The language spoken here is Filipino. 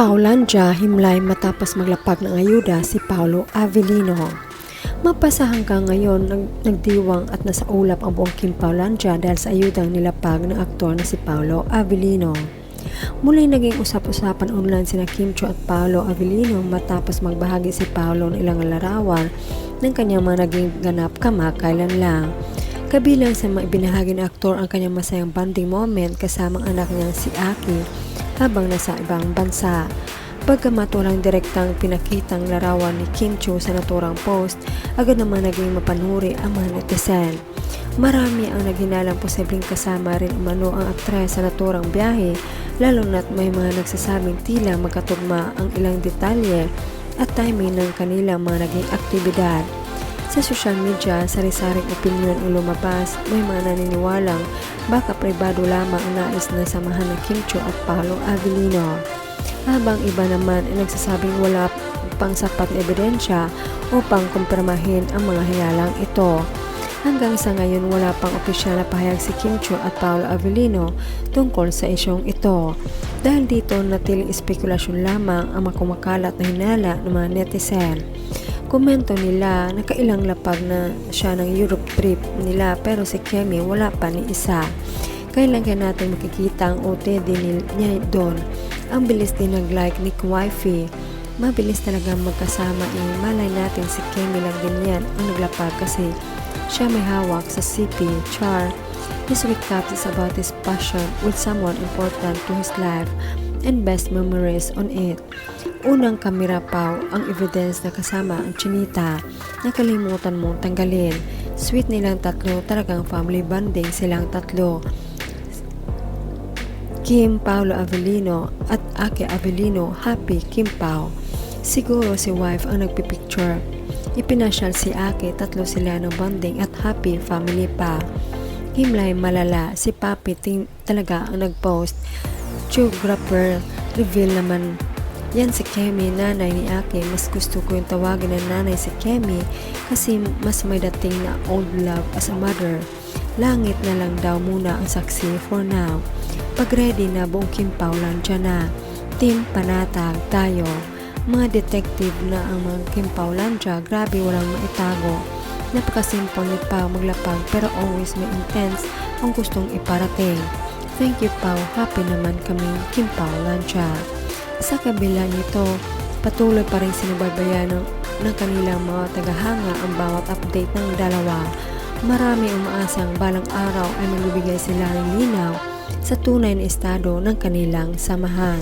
Paulandia himlay matapos maglapag ng ayuda si Paolo Avellino. Mapasa hanggang ngayon nagdiwang at nasa ulap ang buong Kim Paulandia dahil sa ayudang nilapag ng aktor na si Paolo Avellino. Muli naging usap-usapan online sina Kim Chiu at Paolo Avellino matapos magbahagi si Paolo ng ilang larawan ng kanyang mga naging ganap kamakailan lang. Kabilang sa mga ibinahagi ng aktor ang kanyang masayang bonding moment kasamang anak niyang si Aki habang nasa ibang bansa. Bagamat walang direktang pinakitang larawan ni Kim Chiu sa naturang post, agad naman naging mapanuri ang mga netizen. Marami ang naghinalang posibleng kasama rin umano ang aktres sa naturang biyahe, lalo na't may mga nagsasabing tila magkatugma ang ilang detalye at timing ng kanilang mga naging aktibidad. Sa social media, sari-saring opinyon ang lumabas, may mga naniniwalang baka pribado lamang ang nais na samahan ng Kim Chiu at Paolo Avellino. Habang iba naman ay nagsasabing wala pang sapat na ebidensya upang kumpirmahin ang mga hayalang ito. Hanggang sa ngayon wala pang opisyal na pahayag si Kim Chiu at Paolo Avellino tungkol sa isyong ito. Dahil dito natiling espekulasyon lamang ang makumakalat na hinala ng mga netizen. Komento nila na kailang lapag na siya ng Europe trip nila pero si Kemi wala pa ni isa. Kailan kaya natin makikita ang OOTD niya doon? Ang bilis din nag-like ni Wifey. Mabilis talaga magkasama malay natin si Kemi lang din yan ang naglapag kasi siya may hawak sa CP, Char. His recap is about his passion with someone important to his life and best memories on it. Unang kamera pa ang evidence na kasama ang chinita. Nakalimutan mong tanggalin. Sweet nilang tatlo, talagang family bonding silang tatlo. Kim, Paolo Avellino at Aki Avellino, happy Kim Pao. Siguro si wife ang nagpipicture. Ipinasyal si Aki, tatlo sila ng bonding at happy family pa. Himlay malala, si Papi talaga ang nagpost. Geographer reveal naman yan si Kemi, nanay ni Aki. Mas gusto ko yung tawagin ng nanay si Kemi kasi mas may dating na old love as a mother. Langit na lang daw muna ang saksi for now. Pag ready na buong Kim Paulandia na. Team Panatag tayo. Mga detective na ang mga Kim Paulandia, grabe walang maitago. Napakasimple ni Pao maglapag pero always may intense ang gustong iparating. Thank you Pao, happy naman kami Kim Paulandia. Sa kabila nito, patuloy pa rin sinubaybayan ng kanilang mga tagahanga ang bawat update ng dalawa. Marami umaasang balang araw ay magbibigay sila ng linaw sa tunay na estado ng kanilang samahan.